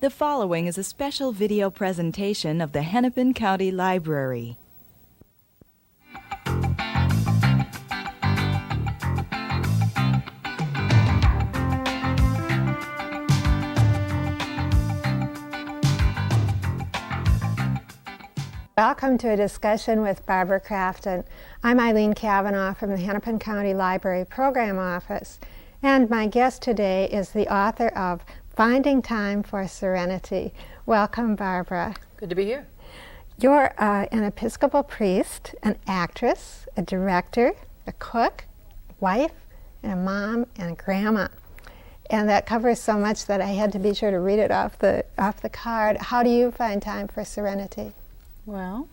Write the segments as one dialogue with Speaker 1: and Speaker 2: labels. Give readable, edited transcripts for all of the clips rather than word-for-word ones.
Speaker 1: The following is a special video presentation of the Hennepin County Library.
Speaker 2: Welcome to a discussion with Barbara Crafton. I'm Eileen Cavanaugh from the Hennepin County Library Program Office, and my guest today is the author of Finding Time for Serenity. Welcome, Barbara.
Speaker 3: Good to be here.
Speaker 2: You're an Episcopal priest, an actress, a director, a cook, a wife, and a mom, and a grandma. And that covers so much that I had to be sure to read it off the card. How do you find time for serenity?
Speaker 3: Well,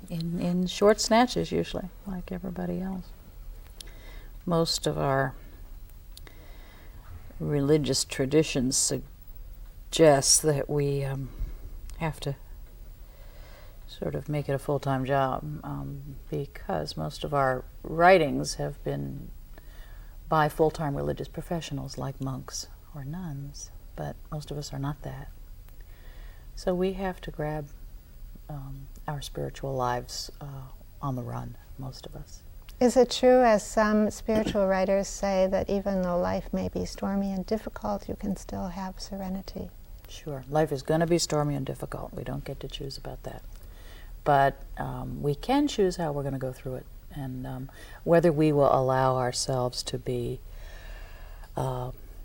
Speaker 3: in short snatches usually, like everybody else. Most of our religious traditions suggest that we have to sort of make it a full-time job because most of our writings have been by full-time religious professionals like monks or nuns, but most of us are not that. So we have to grab our spiritual lives on the run, most of us.
Speaker 2: Is it true, as some spiritual writers say, that even though life may be stormy and difficult, you can still have serenity?
Speaker 3: Sure. Life is going to be stormy and difficult. We don't get to choose about that. But we can choose how we're going to go through it, and whether we will allow ourselves to be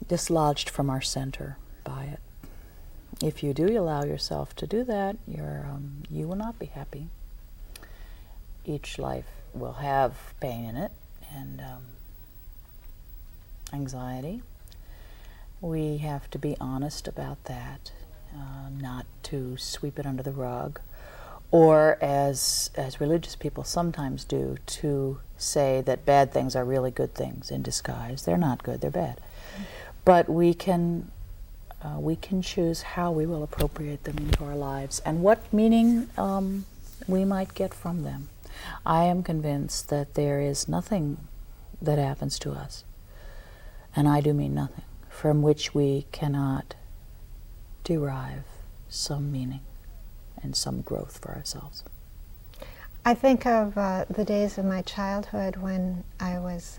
Speaker 3: dislodged from our center by it. If you do allow yourself to do that, you will not be happy. Each life will have pain in it and anxiety. We have to be honest about that, not to sweep it under the rug, or as religious people sometimes do, to say that bad things are really good things in disguise. They're not good, they're bad. But we can choose how we will appropriate them into our lives and what meaning we might get from them. I am convinced that there is nothing that happens to us, and I do mean nothing, from which we cannot derive some meaning and some growth for ourselves.
Speaker 2: I think of the days of my childhood when I was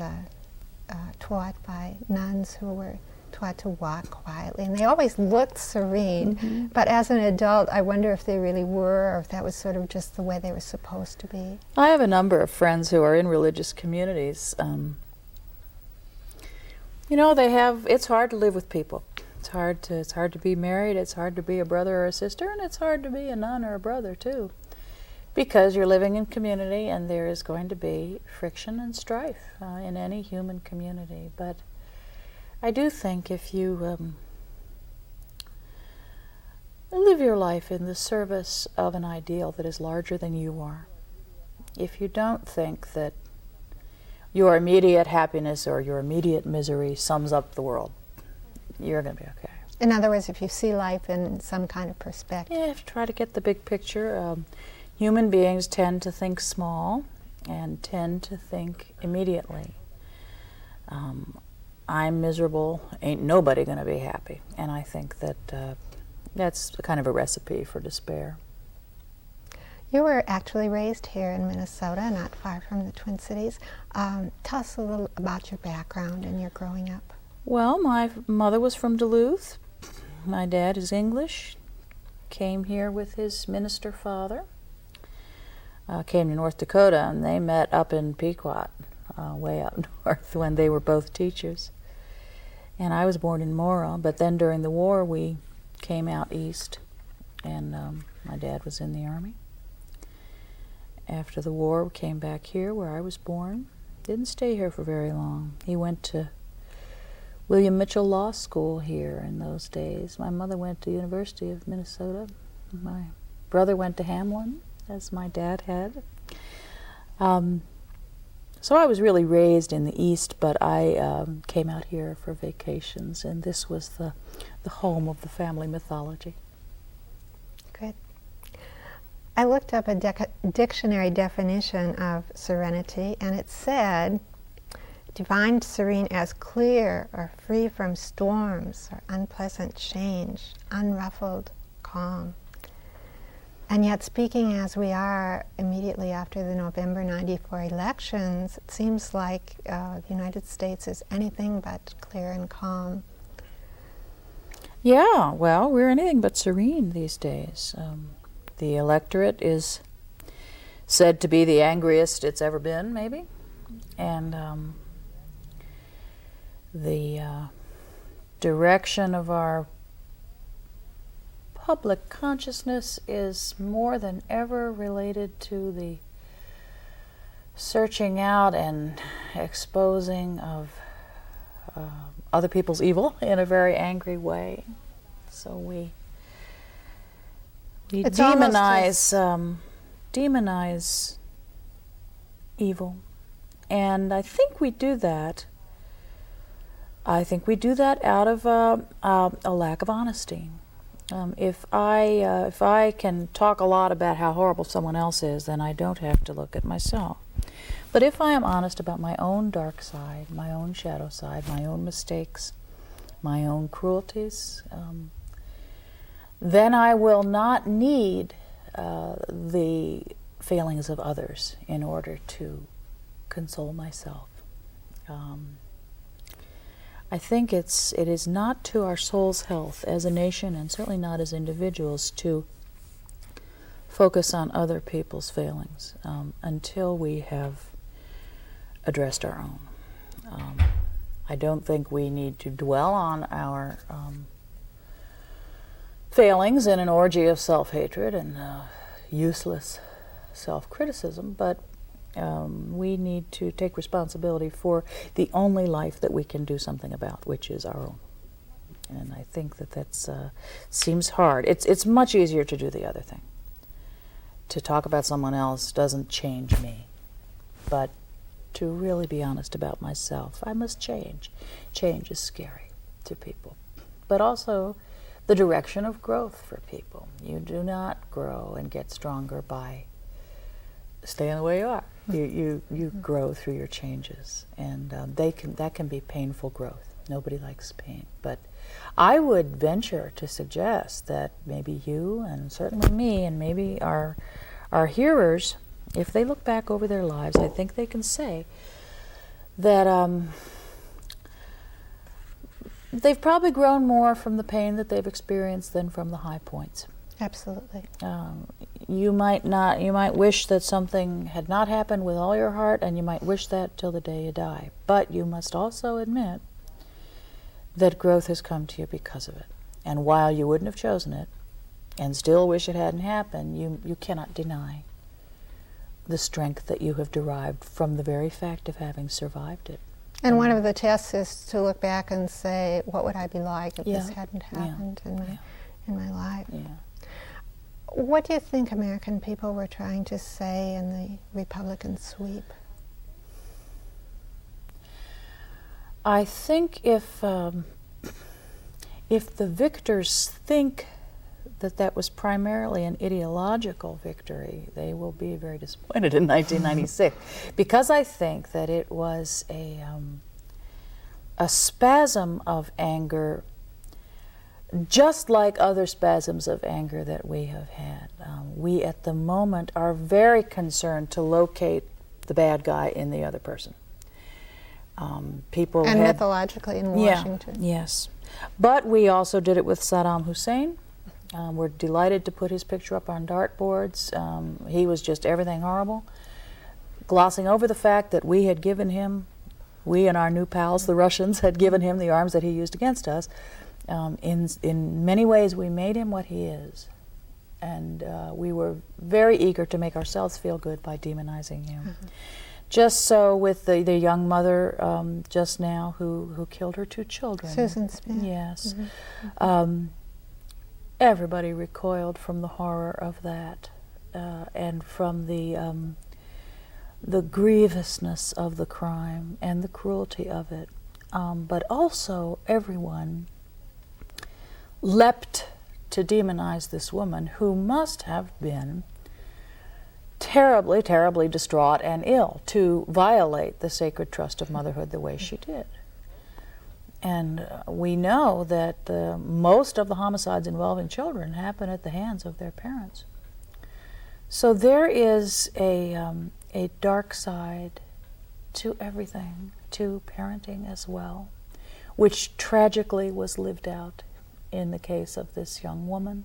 Speaker 2: taught by nuns who were taught to walk quietly, and they always looked serene. Mm-hmm. But as an adult, I wonder if they really were, or if that was sort of just the way they were supposed to be.
Speaker 3: I have a number of friends who are in religious communities. It's hard to live with people. It's hard to be married, it's hard to be a brother or a sister, and it's hard to be a nun or a brother too. Because you're living in community, and there is going to be friction and strife in any human community. But I do think if you live your life in the service of an ideal that is larger than you are, if you don't think that your immediate happiness or your immediate misery sums up the world, you're going to be okay.
Speaker 2: In other words, if you see life in some kind of perspective.
Speaker 3: Yeah, if you try to get the big picture. Human beings tend to think small and tend to think immediately. I'm miserable, ain't nobody going to be happy. And I think that that's kind of a recipe for despair.
Speaker 2: You were actually raised here in Minnesota, not far from the Twin Cities. Tell us a little about your background and your growing up.
Speaker 3: Well, my mother was from Duluth. My dad is English. Came here with his minister father. Came to North Dakota, and they met up in Pequot, way up north, when they were both teachers. And I was born in Mora, but then during the war we came out east, and my dad was in the Army. After the war, we came back here where I was born. Didn't stay here for very long. He went to William Mitchell Law School here in those days. My mother went to University of Minnesota. My brother went to Hamlin, as my dad had. So I was really raised in the East, but I came out here for vacations, and this was the home of the family mythology.
Speaker 2: Good. I looked up a dictionary definition of serenity, and it said divined serene as clear or free from storms or unpleasant change, unruffled calm. And yet, speaking as we are immediately after the November '94 elections, it seems like the United States is anything but clear and calm.
Speaker 3: Yeah, well, we're anything but serene these days. The electorate is said to be the angriest it's ever been, maybe. And the direction of our public consciousness is more than ever related to the searching out and exposing of other people's evil in a very angry way. So we
Speaker 2: It's
Speaker 3: demonize evil, and I think we do that. I think we do that out of a lack of honesty. If I can talk a lot about how horrible someone else is, then I don't have to look at myself. But if I am honest about my own dark side, my own shadow side, my own mistakes, my own cruelties, then I will not need the failings of others in order to console myself. I think it is not to our soul's health as a nation, and certainly not as individuals, to focus on other people's failings until we have addressed our own. I don't think we need to dwell on our failings in an orgy of self-hatred and useless self-criticism, but we need to take responsibility for the only life that we can do something about, which is our own. And I think that seems hard. It's much easier to do the other thing. To talk about someone else doesn't change me, but to really be honest about myself, I must change. Change is scary to people, but also the direction of growth for people. You do not grow and get stronger by staying the way you are. You grow through your changes, and that can be painful growth. Nobody likes pain, but I would venture to suggest that maybe you, and certainly me, and maybe our hearers, if they look back over their lives, I think they can say that they've probably grown more from the pain that they've experienced than from the high points.
Speaker 2: Absolutely.
Speaker 3: You might wish that something had not happened with all your heart, and you might wish that till the day you die. But you must also admit that growth has come to you because of it. And while you wouldn't have chosen it, and still wish it hadn't happened, you cannot deny the strength that you have derived from the very fact of having survived it.
Speaker 2: And one of the tests is to look back and say, what would I be like if this hadn't happened in my life?
Speaker 3: Yeah.
Speaker 2: What do you think American people were trying to say in the Republican sweep?
Speaker 3: I think if the victors think that was primarily an ideological victory, they will be very disappointed in 1996, because I think that it was a spasm of anger, just like other spasms of anger that we have had. We at the moment are very concerned to locate the bad guy in the other person. People
Speaker 2: and
Speaker 3: had,
Speaker 2: mythologically in Washington.
Speaker 3: Yes. But we also did it with Saddam Hussein. We're delighted to put his picture up on dartboards. He was just everything horrible, glossing over the fact that we had given him, we and our new pals, the Russians, had given him the arms that he used against us. In many ways, we made him what he is. And we were very eager to make ourselves feel good by demonizing him. Mm-hmm. Just so with the young mother just now who killed her 2 children.
Speaker 2: Susan Smith.
Speaker 3: Yes.
Speaker 2: Mm-hmm.
Speaker 3: Everybody recoiled from the horror of that and from the grievousness of the crime and the cruelty of it. But also everyone leapt to demonize this woman who must have been terribly, terribly distraught and ill to violate the sacred trust of motherhood the way she did. And we know that most of the homicides involving children happen at the hands of their parents. So there is a dark side to everything, to parenting as well, which tragically was lived out in the case of this young woman.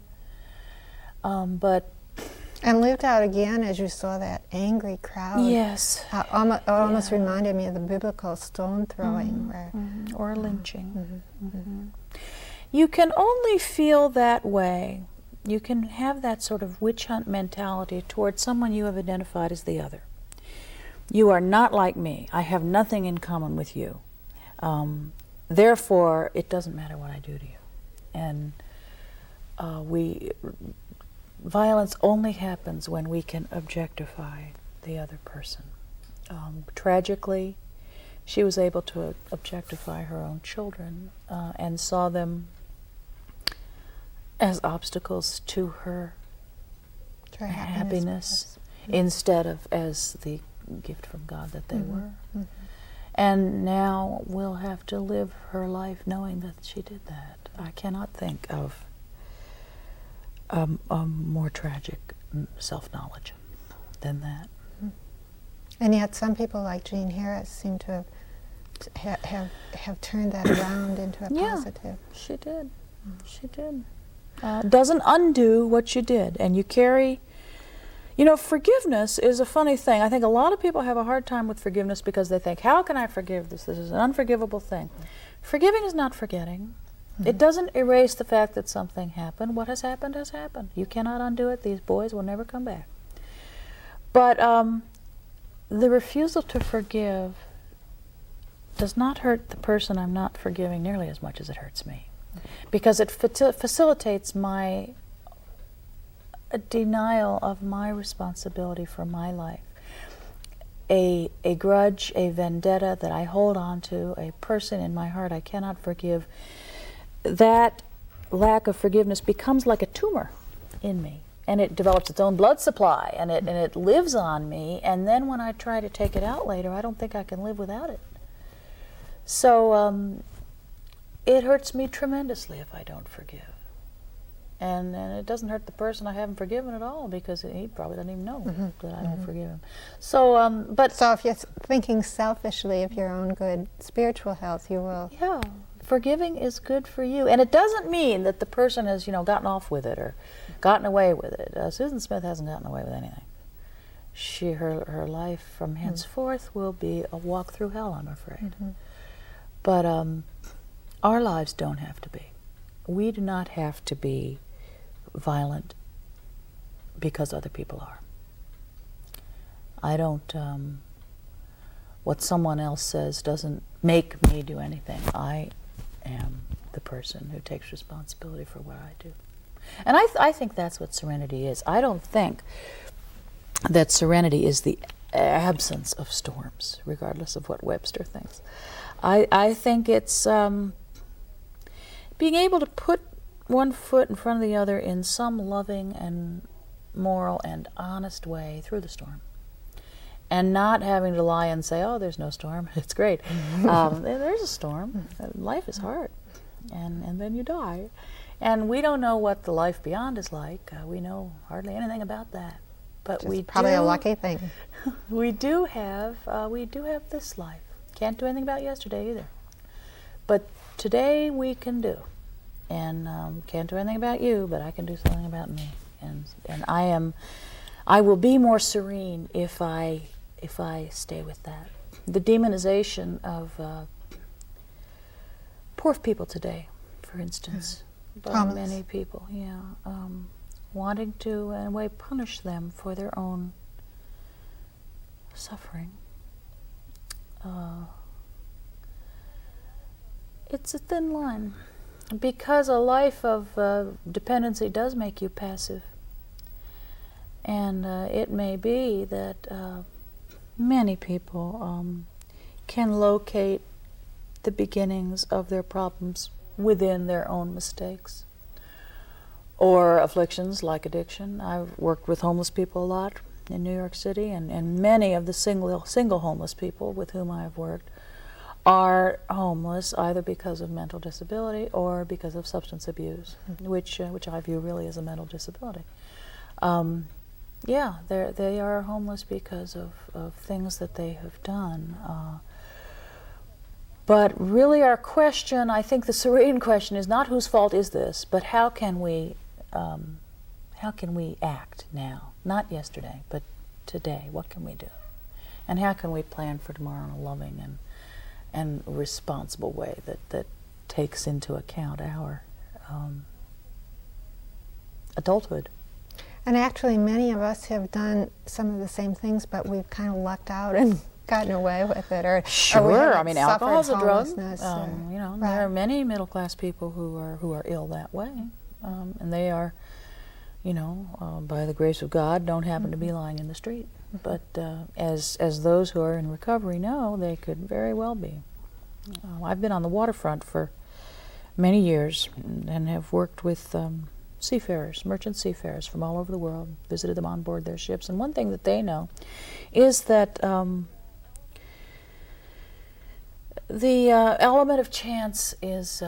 Speaker 2: And lived out again as you saw that angry crowd.
Speaker 3: Yes.
Speaker 2: Almost reminded me of the biblical stone throwing.
Speaker 3: Or lynching. You can only feel that way. You can have that sort of witch hunt mentality towards someone you have identified as the other. You are not like me. I have nothing in common with you. Therefore, it doesn't matter what I do to you. And violence only happens when we can objectify the other person. Tragically, she was able to objectify her own children and saw them as obstacles to her happiness instead of as the gift from God that they were. And now will have to live her life knowing that she did that. I cannot think of a more tragic self-knowledge than that.
Speaker 2: And yet some people like Jean Harris seem to have turned that around into a positive.
Speaker 3: She did. She did. Doesn't undo what you did. And you carry, forgiveness is a funny thing. I think a lot of people have a hard time with forgiveness because they think, how can I forgive this? This is an unforgivable thing. Forgiving is not forgetting. It doesn't erase the fact that something happened. What has happened has happened. You cannot undo it. These boys will never come back. But the refusal to forgive does not hurt the person I'm not forgiving nearly as much as it hurts me. Because it facilitates my denial of my responsibility for my life. A grudge, a vendetta that I hold on to, a person in my heart I cannot forgive, that lack of forgiveness becomes like a tumor in me, and it develops its own blood supply, and it lives on me, and then when I try to take it out later, I don't think I can live without it. So it hurts me tremendously if I don't forgive. And it doesn't hurt the person I haven't forgiven at all, because he probably doesn't even know that I don't forgive him. So,
Speaker 2: So if you're thinking selfishly of your own good spiritual health, you will...
Speaker 3: Yeah. Forgiving is good for you. And it doesn't mean that the person has, gotten off with it or gotten away with it. Susan Smith hasn't gotten away with anything. Her life from henceforth will be a walk through hell, I'm afraid. But our lives don't have to be. We do not have to be violent because other people are. I don't, what someone else says doesn't make me do anything. I am the person who takes responsibility for what I do. And I think that's what serenity is. I don't think that serenity is the absence of storms, regardless of what Webster thinks. I think it's being able to put one foot in front of the other in some loving and moral and honest way through the storm. And not having to lie and say, oh, there's no storm, it's great. There's a storm. Life is hard. And then you die. And we don't know what the life beyond is like. We know hardly anything about that. But
Speaker 2: Which is probably a lucky thing.
Speaker 3: we do have this life. Can't do anything about yesterday either. But today we can do. And can't do anything about you, but I can do something about me. And I will be more serene if I stay with that. The demonization of poor people today, for instance, by many people, wanting to, in a way, punish them for their own suffering. It's a thin line, because a life of dependency does make you passive. And it may be that many people can locate the beginnings of their problems within their own mistakes or afflictions like addiction. I've worked with homeless people a lot, in New York City, and many of the single homeless people with whom I have worked are homeless either because of mental disability or because of substance abuse, which I view really as a mental disability. Yeah, they are homeless because of things that they have done. But really our question, I think the serene question, is not whose fault is this, but how can we act now? Not yesterday, but today. What can we do? And how can we plan for tomorrow in a loving and responsible way that takes into account our adulthood?
Speaker 2: And actually, many of us have done some of the same things, but we've kind of lucked out and gotten away with it. Or
Speaker 3: sure, I mean, alcohol's a drug.
Speaker 2: You
Speaker 3: know, right. There are many middle-class people who are ill that way, and they are, you know, by the grace of God, don't happen to be lying in the street. But as those who are in recovery know, they could very well be. I've been on the waterfront for many years and have worked with seafarers, merchant seafarers from all over the world, visited them on board their ships. And one thing that they know is that the element of chance is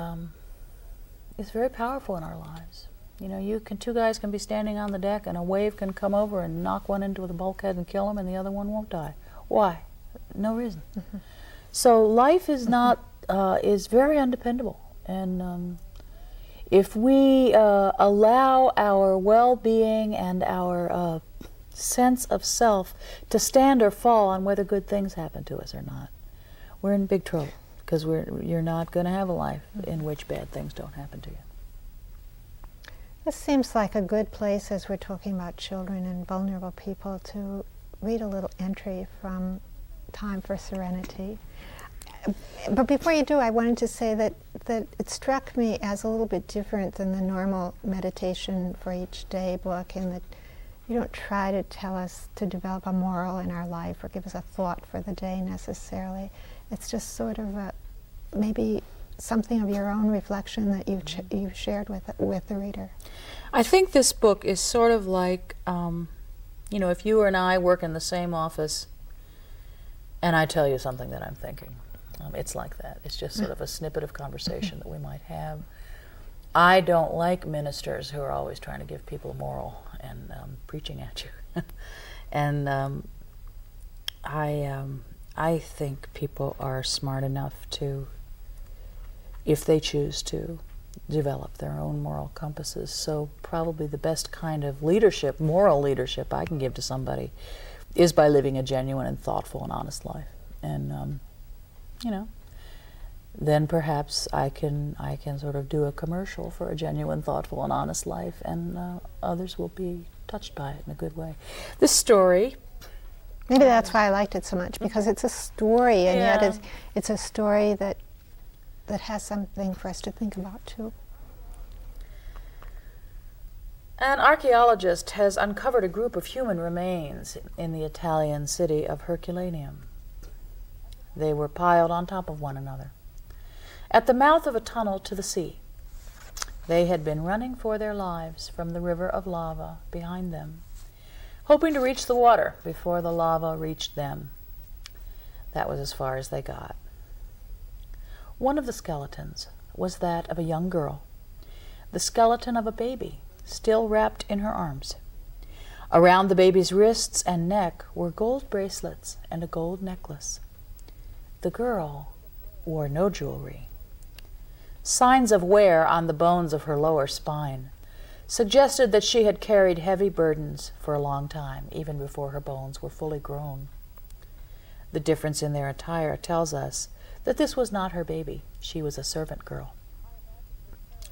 Speaker 3: very powerful in our lives. You know, two guys can be standing on the deck and a wave can come over and knock one into the bulkhead and kill him, and the other one won't die. Why? No reason. So life is not is very undependable, and if we allow our well-being and our sense of self to stand or fall on whether good things happen to us or not, we're in big trouble, because you're not going to have a life in which bad things don't happen to you.
Speaker 2: This seems like a good place, as we're talking about children and vulnerable people, to read a little entry from Time for Serenity. But before you do, I wanted to say that it struck me as a little bit different than the normal meditation for each day book, in that you don't try to tell us to develop a moral in our life or give us a thought for the day necessarily. It's just sort of maybe something of your own reflection that you've shared with the reader.
Speaker 3: I think this book is sort of like, you know, if you and I work in the same office and I tell you something that I'm thinking. It's like that. It's just sort of a snippet of conversation that we might have. I don't like ministers who are always trying to give people moral and preaching at you. And I think people are smart enough to, if they choose to, develop their own moral compasses. So probably the best kind of leadership, moral leadership I can give to somebody is by living a genuine and thoughtful and honest life. And you know, then perhaps I can sort of do a commercial for a genuine, thoughtful, and honest life, and others will be touched by it in a good way. This story,
Speaker 2: maybe that's why I liked it so much, because it's a story, and yet it's a story that has something for us to think about too.
Speaker 3: An archaeologist has uncovered a group of human remains in the Italian city of Herculaneum. They were piled on top of one another at the mouth of a tunnel to the sea. They had been running for their lives from the river of lava behind them, hoping to reach the water before the lava reached them. That was as far as they got. One of the skeletons was that of a young girl, the skeleton of a baby, still wrapped in her arms. Around the baby's wrists and neck were gold bracelets and a gold necklace. The girl wore no jewelry. Signs of wear on the bones of her lower spine suggested that she had carried heavy burdens for a long time, even before her bones were fully grown. The difference in their attire tells us that this was not her baby. She was a servant girl.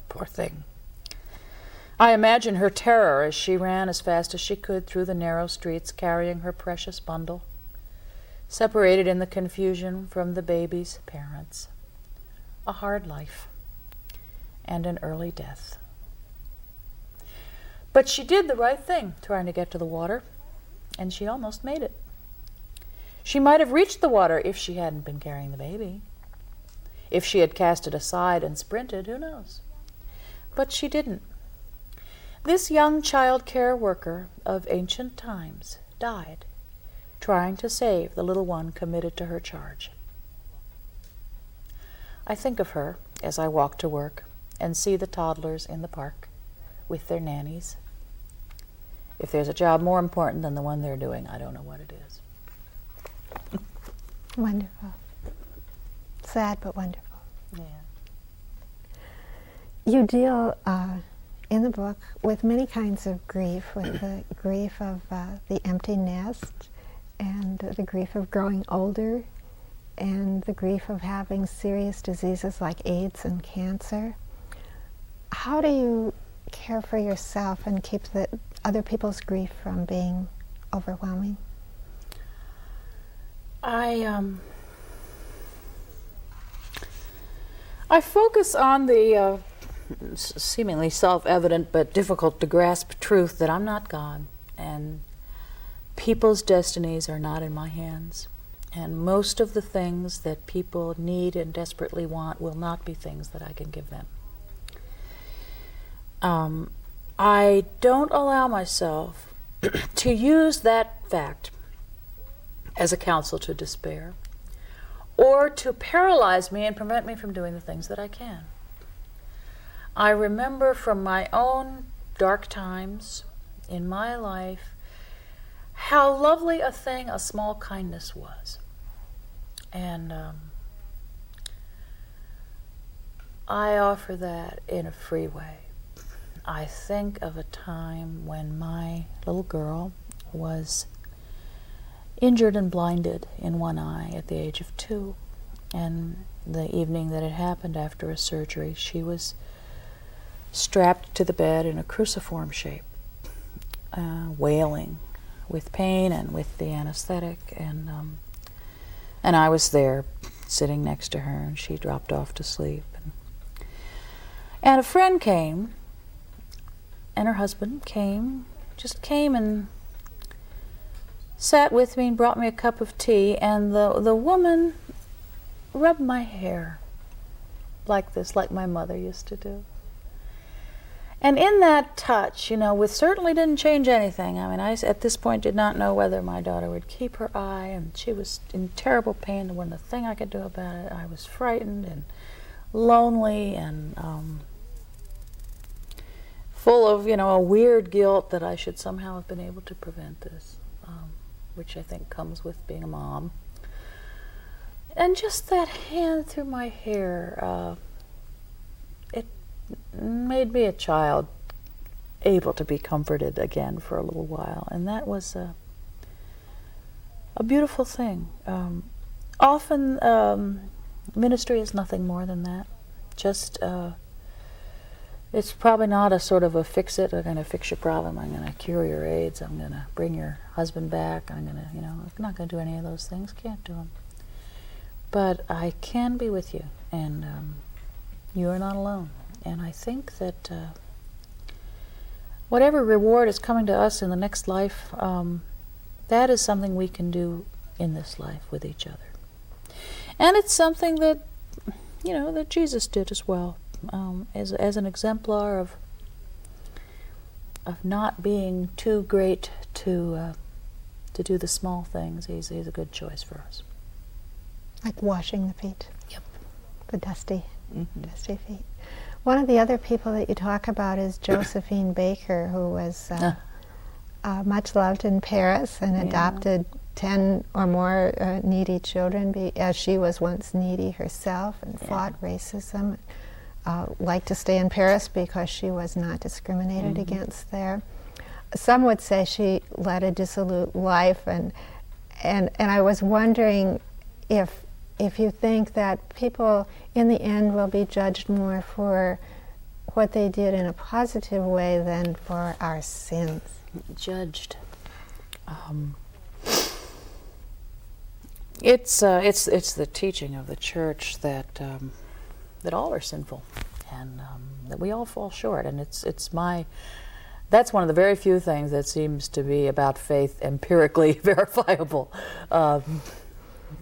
Speaker 3: Poor thing. I imagine her terror as she ran as fast as she could through the narrow streets carrying her precious bundle, separated in the confusion from the baby's parents. A hard life and an early death. But she did the right thing, trying to get to the water, and she almost made it. She might have reached the water if she hadn't been carrying the baby. If she had cast it aside and sprinted, who knows? But she didn't. This young child care worker of ancient times died trying to save the little one committed to her charge. I think of her as I walk to work and see the toddlers in the park with their nannies. If there's a job more important than the one they're doing, I don't know what it is.
Speaker 2: Wonderful. Sad but wonderful.
Speaker 3: Yeah.
Speaker 2: You deal in the book with many kinds of grief, with the grief of the empty nest, and the grief of growing older, and the grief of having serious diseases like AIDS and cancer. How do you care for yourself and keep the other people's grief from being overwhelming?
Speaker 3: I focus on the seemingly self-evident but difficult to grasp truth that I'm not God, and people's destinies are not in my hands, and most of the things that people need and desperately want will not be things that I can give them. I don't allow myself to use that fact as a counsel to despair, or to paralyze me and prevent me from doing the things that I can. I remember from my own dark times in my life how lovely a thing a small kindness was. And I offer that in a free way. I think of a time when my little girl was injured and blinded in one eye at the age of 2. And the evening that it happened after a surgery, she was strapped to the bed in a cruciform shape, wailing with pain and with the anesthetic. And I was there sitting next to her, and she dropped off to sleep. And a friend came, and her husband came and sat with me and brought me a cup of tea, and the woman rubbed my hair like this, like my mother used to do. And in that touch, which certainly didn't change anything. I mean, I at this point did not know whether my daughter would keep her eye, and she was in terrible pain. There wasn't a thing I could do about it. I was frightened and lonely and full of, a weird guilt that I should somehow have been able to prevent this, which I think comes with being a mom. And just that hand through my hair, it made me a child able to be comforted again for a little while. And that was a beautiful thing. Often ministry is nothing more than that. Just it's probably not a sort of a fix it, I'm going to fix your problem, I'm going to cure your AIDS, I'm going to bring your husband back, I'm going to, I'm not going to do any of those things, can't do them. But I can be with you, and you are not alone. And I think that whatever reward is coming to us in the next life, that is something we can do in this life with each other. And it's something that, that Jesus did as well. As an exemplar of not being too great to do the small things. He's a good choice for us.
Speaker 2: Like washing the feet.
Speaker 3: Yep.
Speaker 2: The dusty feet. One of the other people that you talk about is Josephine Baker, who was much loved in Paris and adopted 10 or more needy children, as she was once needy herself, and fought racism. Liked to stay in Paris because she was not discriminated against there. Some would say she led a dissolute life, and I was wondering if you think that people in the end will be judged more for what they did in a positive way than for our sins.
Speaker 3: Judged. It's the teaching of the church that all are sinful, and that we all fall short. And that's one of the very few things that seems to be about faith empirically verifiable.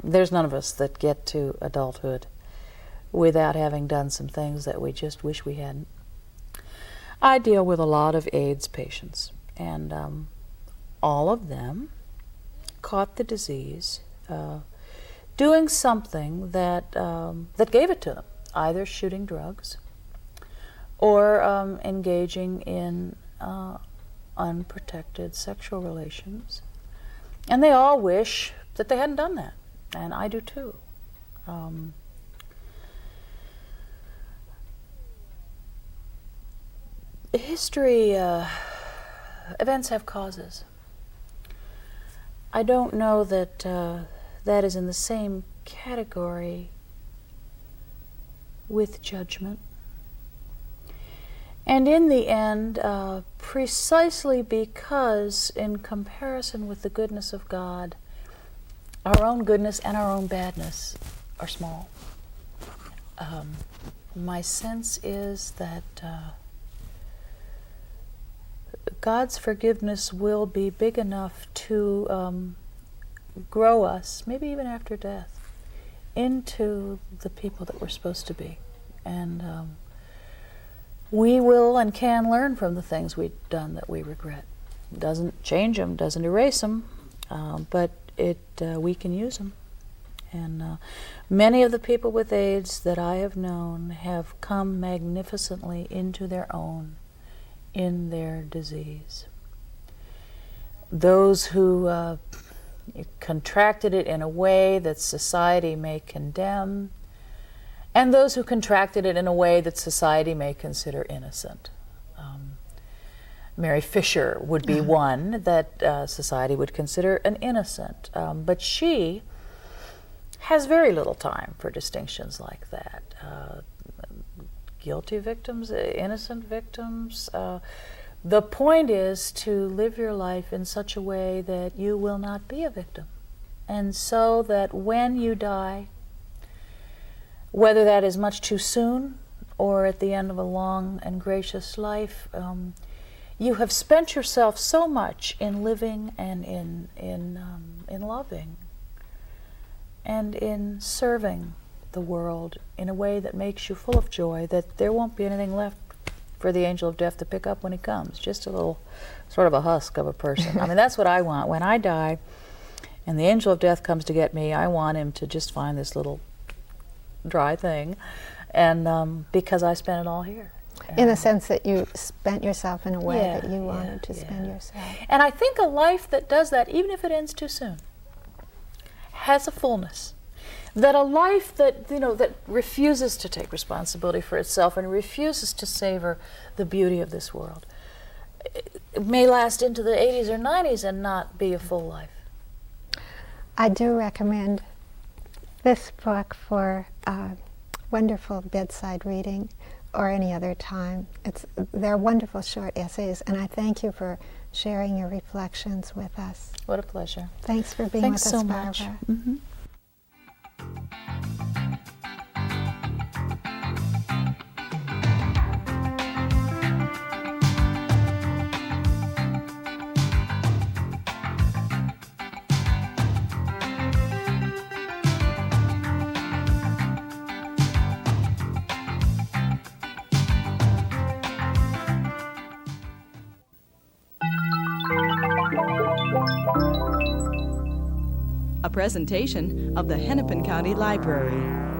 Speaker 3: There's none of us that get to adulthood without having done some things that we just wish we hadn't. I deal with a lot of AIDS patients, and all of them caught the disease doing something that gave it to them, either shooting drugs or engaging in unprotected sexual relations. And they all wish that they hadn't done that, and I do too. History, events have causes. I don't know that that is in the same category with judgment. And in the end, precisely because in comparison with the goodness of God, our own goodness and our own badness are small. My sense is that God's forgiveness will be big enough to grow us, maybe even after death, into the people that we're supposed to be. And we will and can learn from the things we've done that we regret. It doesn't change them, doesn't erase them, but we can use them. And many of the people with AIDS that I have known have come magnificently into their own in their disease. Those who contracted it in a way that society may condemn, and those who contracted it in a way that society may consider innocent. Mary Fisher would be one that society would consider an innocent, but she has very little time for distinctions like that. Guilty victims, innocent victims. The point is to live your life in such a way that you will not be a victim. And so that when you die, whether that is much too soon or at the end of a long and gracious life, you have spent yourself so much in living and in loving and in serving the world in a way that makes you full of joy, that there won't be anything left for the angel of death to pick up when he comes. Just a little, sort of a husk of a person. I mean, that's what I want. When I die and the angel of death comes to get me, I want him to just find this little dry thing, and because I spent it all here.
Speaker 2: In the sense that you spent yourself in a way that you wanted to spend yourself.
Speaker 3: And I think a life that does that, even if it ends too soon, has a fullness. That a life that, that refuses to take responsibility for itself and refuses to savor the beauty of this world, it may last into the 80s or 90s and not be a full life.
Speaker 2: I do recommend this book for wonderful bedside reading or any other time. They're wonderful short essays, and I thank you for sharing your reflections with us.
Speaker 3: What a pleasure.
Speaker 2: Thanks for being
Speaker 3: Thanks
Speaker 2: with us,
Speaker 3: so
Speaker 2: Barbara.
Speaker 3: much. Mm-hmm.
Speaker 1: A presentation of the Hennepin County Library.